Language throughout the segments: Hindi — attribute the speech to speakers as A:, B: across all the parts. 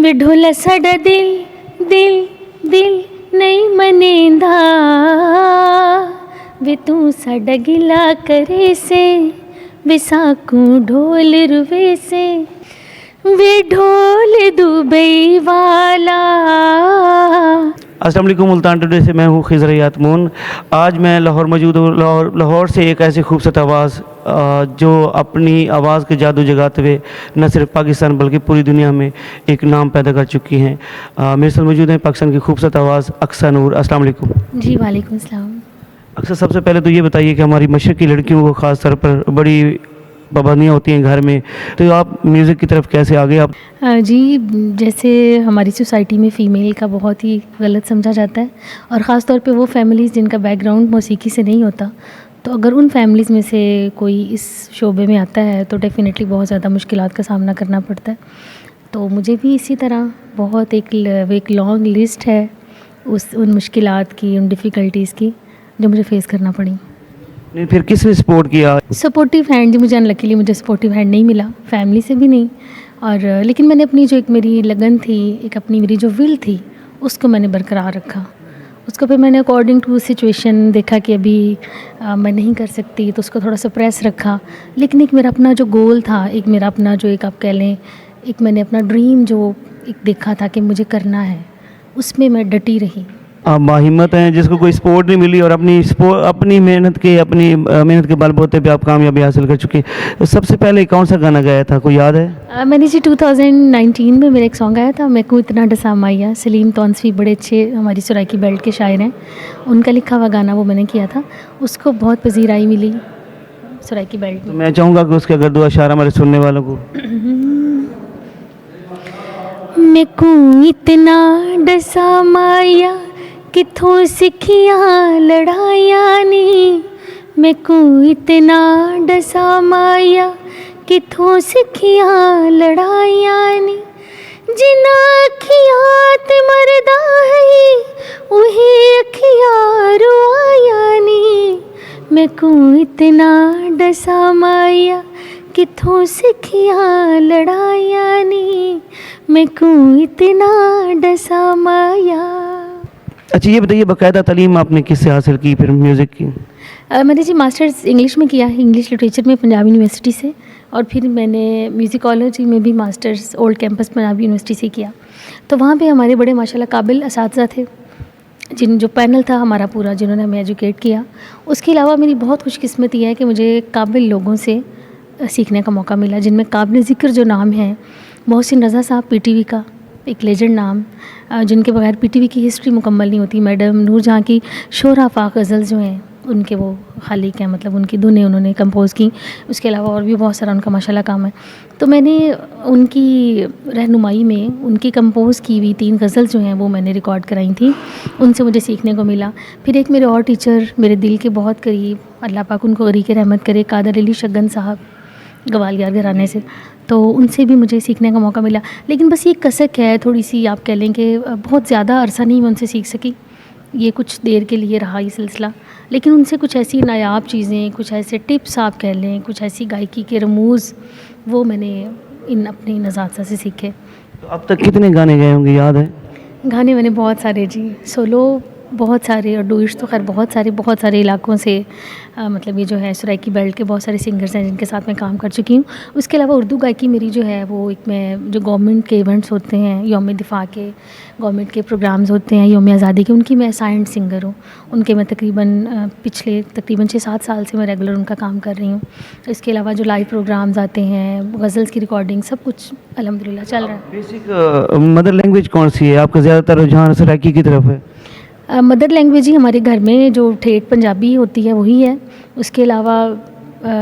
A: वे ढोला साडा दिल दिल दिल नहीं मनेंदा, वे तू साडा गिला करे से, वे साकू ढोल रुवे से, वे ढोल दुबई वाला।
B: अस्सलाम वालेकुम, मुल्तान टुडे से मैं हूँ खिज़र यातमून। आज मैं लाहौर मौजूद हूँ। लाहौर से एक ऐसी खूबसूरत आवाज़ जो अपनी आवाज़ के जादू जगाते हुए न सिर्फ पाकिस्तान बल्कि पूरी दुनिया में एक नाम पैदा कर चुकी हैं। मेरे साथ मौजूद हैं पाकिस्तान की खूबसूरत आवाज़ अक्सा नूर। अस्सलाम वालेकुम।
A: जी वालेकुम सलाम।
B: अक्सा, सबसे पहले तो ये बताइए कि हमारी मशरक़ की लड़कियों को ख़ास तौर पर बड़ी पाबंदियाँ होती हैं घर में, तो आप म्यूज़िक की तरफ कैसे आ गए आप?
A: जी, जैसे हमारी सोसाइटी में फ़ीमेल का बहुत ही गलत समझा जाता है, और ख़ास तौर पे वो फैमिलीज़ जिनका बैकग्राउंड मौसीकी से नहीं होता, तो अगर उन फैमिलीज़ में से कोई इस शोबे में आता है तो डेफ़िनेटली बहुत ज़्यादा मुश्किलात का सामना करना पड़ता है। तो मुझे भी इसी तरह बहुत एक लॉन्ग लिस्ट है उन मुश्किलात की, उन डिफ़िकल्टीज़ की जो मुझे फ़ेस करना पड़ी।
B: नहीं, फिर किसने सपोर्ट किया?
A: सपोर्टिव हैंड जी, मुझे अनलकीली मुझे सपोर्टिव हैंड नहीं मिला, फैमिली से भी नहीं, और लेकिन मैंने अपनी जो एक मेरी लगन थी, एक अपनी मेरी जो विल थी, उसको मैंने बरकरार रखा। उसको फिर मैंने अकॉर्डिंग टू सिचुएशन देखा कि अभी मैं नहीं कर सकती, तो उसको थोड़ा सप्रेस रखा। लेकिन एक मेरा अपना जो गोल था, एक मेरा अपना जो एक आप कह लें, एक मैंने अपना ड्रीम जो एक देखा था कि मुझे करना है, उसमें मैं डटी रही।
B: आप बाहिम्मत हैं जिसको कोई सपोर्ट नहीं मिली और अपनी मेहनत के बलबूते पे आप कामयाबी हासिल कर चुके। तो सबसे पहले कौन सा गाना गाया था, कोई याद है?
A: मैंने जी 2019 में मेरा एक सॉन्ग आया था, मैं को इतना डसा माया। सलीम तौंसफी बड़े अच्छे हमारी सराइकी बेल्ट के शायर हैं, उनका लिखा हुआ गाना वो मैंने किया था, उसको बहुत पजीराई मिली सराइकी बेल्ट
B: तो
A: में।
B: मैं चाहूँगा कि उसके अगर 2 अशार हमारे सुनने वालों को।
A: मैं को इतना डसा माया, किथों सिखियां लड़ाइयां नी, मैं को इतना डसा माया, किथों सिखियां लड़ाइयां नी, जिना अखियां ते मरदा है वही अखियां रुआया नी, मैं को इतना डसा माया, किथों सिखियां लड़ाइयां नी, मैं को इतना डसा माया।
B: अच्छा, ये बताइए बाकायदा तालीम आपने किससे हासिल की फिर म्यूज़िक की?
A: मैंने जी मास्टर्स इंग्लिश में किया है, इंग्लिश लिटरेचर में पंजाब यूनिवर्सिटी से, और फिर मैंने म्यूज़िकोलॉजी में भी masters old campus Punjab university से किया। तो वहाँ पे हमारे बड़े माशाल्लाह काबिल असातिज़ा थे, जो पैनल था हमारा पूरा, जिन्होंने हमें एजुकेट किया। उसके अलावा मेरी बहुत खुशकिस्मती है कि मुझे काबिल लोगों से सीखने का मौका मिला, जिनमें काबिल ज़िक्र जो नाम हैं, मोहसिन रज़ा साहब पीटीवी का एक लेजेंड नाम, जिनके बगैर पीटीवी की हिस्ट्री मुकम्मल नहीं होती। मैडम नूरजहाँ की शोराफा गज़ल जो हैं उनके वो खालिक हैं, मतलब उनकी धुनें उन्होंने कंपोज़ की। उसके अलावा और भी बहुत सारा उनका माशाल्लाह काम है। तो मैंने उनकी रहनुमाई में उनकी कंपोज़ की हुई 3 गज़ल जो हैं वो मैंने रिकॉर्ड कराई थी, उनसे मुझे सीखने को मिला। फिर एक मेरे और टीचर मेरे दिल के बहुत करीब, अल्लाह पाक उनको गरीक़ रहमत करे, कादर अली शगन साहब ग्वालियर घराने से, तो उनसे भी मुझे सीखने का मौका मिला। लेकिन बस ये कसक है थोड़ी सी, आप कह लें कि बहुत ज़्यादा अरसा नहीं मैं उनसे सीख सकी, ये कुछ देर के लिए रहा ये सिलसिला। लेकिन उनसे कुछ ऐसी नायाब चीज़ें, कुछ ऐसे टिप्स आप कह लें, कुछ ऐसी गायकी के रमूज़, वो मैंने इन अपनी नज़ात से सीखे।
B: तो अब तक कितने गाने गाए होंगे, याद है?
A: गाने मैंने बहुत सारे जी, सोलो बहुत सारे, और डुइट्स तो खैर बहुत सारे इलाकों से, मतलब ये जो है सराइकी बेल्ट के बहुत सारे सिंगर्स हैं जिनके साथ मैं काम कर चुकी हूँ। उसके अलावा उर्दू गायकी मेरी जो है वो एक, मैं जो गवर्नमेंट के इवेंट्स होते हैं, यौम दिफा के गवर्नमेंट के प्रोग्राम्स होते हैं, यौम आज़ादी के, उनकी मैं असाइंड सिंगर हूँ। उनके मैं पिछले तकरीबन 6-7 साल से मैं रेगुलर उनका काम कर रही हूँ। इसके अलावा जो लाइव प्रोग्राम्स आते हैं, गज़ल्स की रिकॉर्डिंग, सब कुछ अल्हम्दुलिल्लाह चल रहा है।
B: बेसिक मदर लैंग्वेज कौन सी है आपका? ज़्यादातर रुझान सराइकी की तरफ है?
A: मदर लैंग्वेज ही हमारे घर में जो ठेठ पंजाबी होती है वही है। उसके अलावा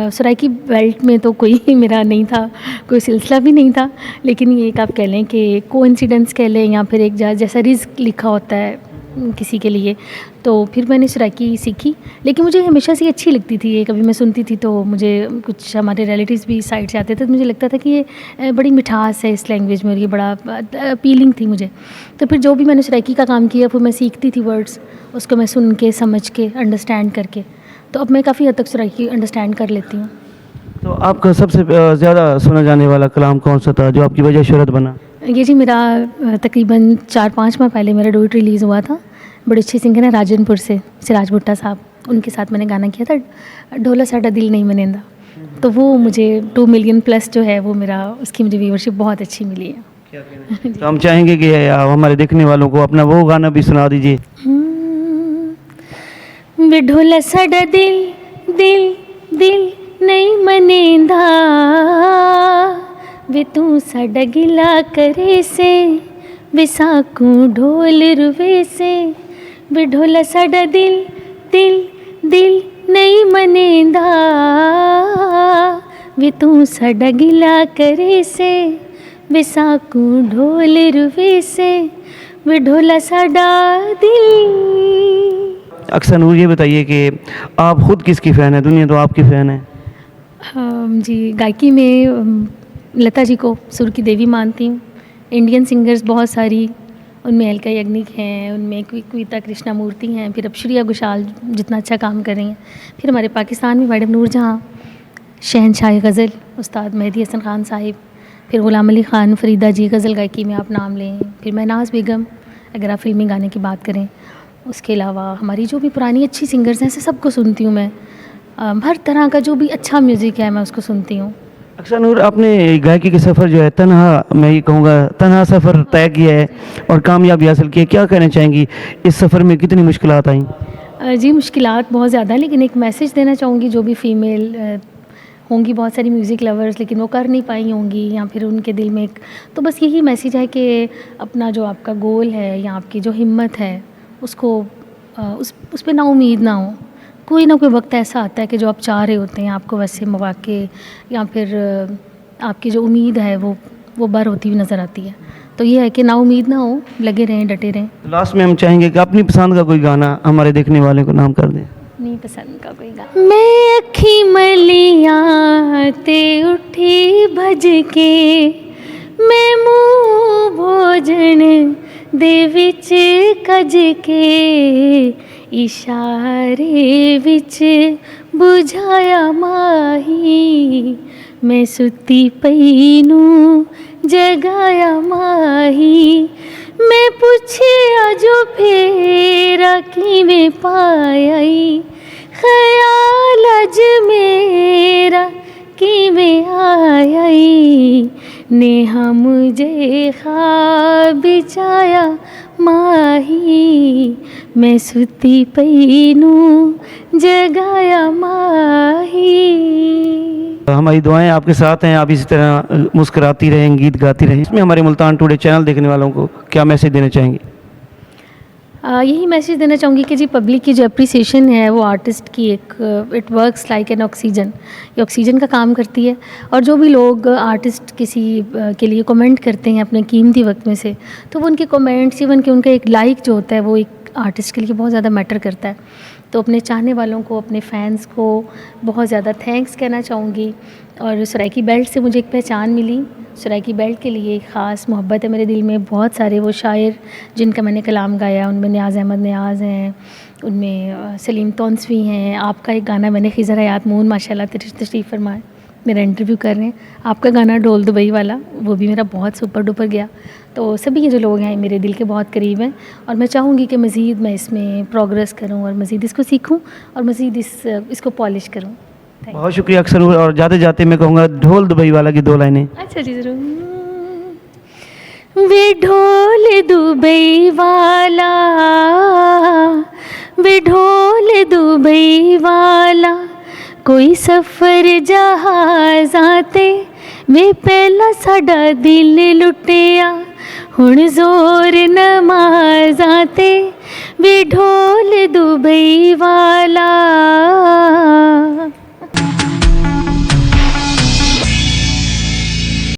A: सराइकी बेल्ट में तो कोई मेरा नहीं था, कोई सिलसिला भी नहीं था। लेकिन ये एक आप कह लें कि कोइंसिडेंस कह लें, या फिर एक जैसा रिज़्क लिखा होता है किसी के लिए, तो फिर मैंने सराइकी सीखी। लेकिन मुझे हमेशा से अच्छी लगती थी ये, कभी मैं सुनती थी तो मुझे कुछ हमारे रिलेटिव्स भी साइड से आते थे, तो मुझे लगता था कि ये बड़ी मिठास है इस लैंग्वेज में, और ये बड़ा अपीलिंग थी मुझे। तो फिर जो भी मैंने सराइकी का काम किया, फिर मैं सीखती थी वर्ड्स, उसको मैं सुन के, समझ के, अंडरस्टैंड करके, तो अब मैं काफ़ी हद तक सराइकी अंडरस्टैंड कर लेती हूँ।
B: तो आपका सबसे ज़्यादा सुना जाने वाला कलाम कौन सा था जो आपकी वजह शोहरत बना?
A: ये जी मेरा तकरीबन 4-5 माह पहले मेरा डुएट रिलीज़ हुआ था। बड़े अच्छे सिंगर हैं राजनपुर से सिराज भुट्टा साहब, उनके साथ मैंने गाना किया था ढोला साडा दिल नहीं मनेंदा। तो वो मुझे 2 मिलियन प्लस जो है वो मेरा उसकी मुझे व्यूअरशिप बहुत अच्छी मिली है।
B: तो हम चाहेंगे कि आप हमारे देखने वालों को अपना वो गाना भी सुना दीजिए।
A: वे ढोला साडा दिल दिल दिल नहीं मनेंदा, वे तू साडा गिला करे से, वे साकू ढोल रुवे से। वे ढोला साडा दिल दिल दिल नहीं मनेंदा, वे तू साडा गिला करे से, वे साकू ढोल रुवे से। वे ढोला साडा दिल।
B: अक्सर नूर ये बताइए कि आप ख़ुद किसकी फ़ैन है? दुनिया तो आपकी फ़ैन है।
A: जी गायकी में लता जी को सुर की देवी मानती हूँ। इंडियन सिंगर्स बहुत सारी, उनमें अलका याग्निक हैं, उनमें कविता कृष्णमूर्ति हैं, फिर अब श्रेया घोषाल जितना अच्छा काम कर रही हैं। फिर हमारे पाकिस्तान में मैडम नूरजहाँ, शहनशाह गज़ल उस्ताद मेहदी हसन ख़ान साहिब, फिर ग़ुलाम अली ख़ान, फ़रीदा जी गज़ल गायकी में आप नाम लें, फिर महनाज़ बेगम अगर आप फ़िल्मी गाने की बात करें। उसके अलावा हमारी जो भी पुरानी अच्छी सिंगर्स हैं ऐसे सबको सुनती हूँ मैं। हर तरह का जो भी अच्छा म्यूज़िक है मैं उसको सुनती हूँ।
B: अक्सर नूर, आपने गायकी के सफ़र जो है तन्हा, मैं ये कहूँगा तन्हा सफ़र तय किया है और कामयाबी हासिल की है। क्या कहना चाहेंगी, इस सफ़र में कितनी मुश्किलात आई?
A: जी मुश्किलात बहुत ज़्यादा, लेकिन एक मैसेज देना चाहूँगी जो भी फ़ीमेल होंगी, बहुत सारी म्यूज़िक लवर्स लेकिन वो कर नहीं पाई होंगी या फिर उनके दिल में एक, तो बस यही मैसेज है कि अपना जो आपका गोल है या आपकी जो हिम्मत है उसको उस पे ना उम्मीद ना हो। कोई ना कोई वक्त ऐसा आता है कि जो आप चाह रहे होते हैं आपको वैसे मौके या फिर आपकी जो उम्मीद है वो बर होती हुई नज़र आती है। तो ये है कि ना उम्मीद ना हो, लगे रहें, डटे रहें।
B: लास्ट में हम चाहेंगे कि अपनी पसंद का कोई गाना हमारे देखने वाले को नाम कर दें।
A: अपनी पसंद का कोई गाना। मैं अखी मलियां ते उठी भज के, मैं मुँह भोजन दे विच कज के, इशारे विच बुझाया माही, मैं सुती पई नूं जगाया माही। मैं पुछया जो फेरा किवें पाई, ख्याल अज मेरा किवें आई, नेहा मुझे ख्वाब बिछाया माही, मैं सुती पई नूं जगाया माही।
B: हमारी दुआएं आपके साथ हैं, आप इसी तरह मुस्कुराती रहें, गीत गाती रहें। इसमें हमारे मुल्तान टुडे चैनल देखने वालों को क्या मैसेज देना चाहेंगे?
A: यही मैसेज देना चाहूँगी कि जी पब्लिक की जो अप्रिसिएशन है वो आर्टिस्ट की एक it works like an oxygen, ये ऑक्सीजन का काम करती है। और जो भी लोग आर्टिस्ट किसी के लिए कमेंट करते हैं अपने कीमती वक्त में से, तो वो उनके कमेंट्स, इवन कि उनका एक लाइक जो होता है वो एक आर्टिस्ट के लिए बहुत ज़्यादा मैटर करता है। तो अपने चाहने वालों को, अपने फ़ैन्स को बहुत ज़्यादा थैंक्स कहना चाहूँगी। और सराइकी बेल्ट से मुझे एक पहचान मिली। सराइकी बेल्ट के लिए एक ख़ास मोहब्बत है मेरे दिल में। बहुत सारे वो शायर जिनका मैंने कलाम गाया, उनमें नियाज़ अहमद नियाज़ हैं, उनमें सलीम तौंसवी हैं। आपका एक गाना मैंने खिज़र हयात मून माशाल्लाह तशरीफ़ फरमाए, मेरा इंटरव्यू कर रहे हैं। आपका गाना ढोल दुबई वाला वो भी मेरा बहुत सुपर डुपर गया। तो सभी ये जो लोग हैं मेरे दिल के बहुत करीब हैं और मैं चाहूँगी कि मज़ीद मैं इसमें प्रोग्रेस करूँ और मज़ीद इसको सीखूँ और मज़ीद इसको पॉलिश करूँ।
B: बहुत शुक्रिया अक्सर। और जाते जाते मैं कहूँगा ढोल दुबई वाला की 2 लाइनें।
A: अच्छा जी ज़रूर। वे ढोल दुबई वाला, वे ढोल दुबई वाला, कोई सफ़र जहाज़ाते, वे पहला साडा दिल लुटिया, हुण जोर नमाज़ाते। वे ढोल दुबई वाला,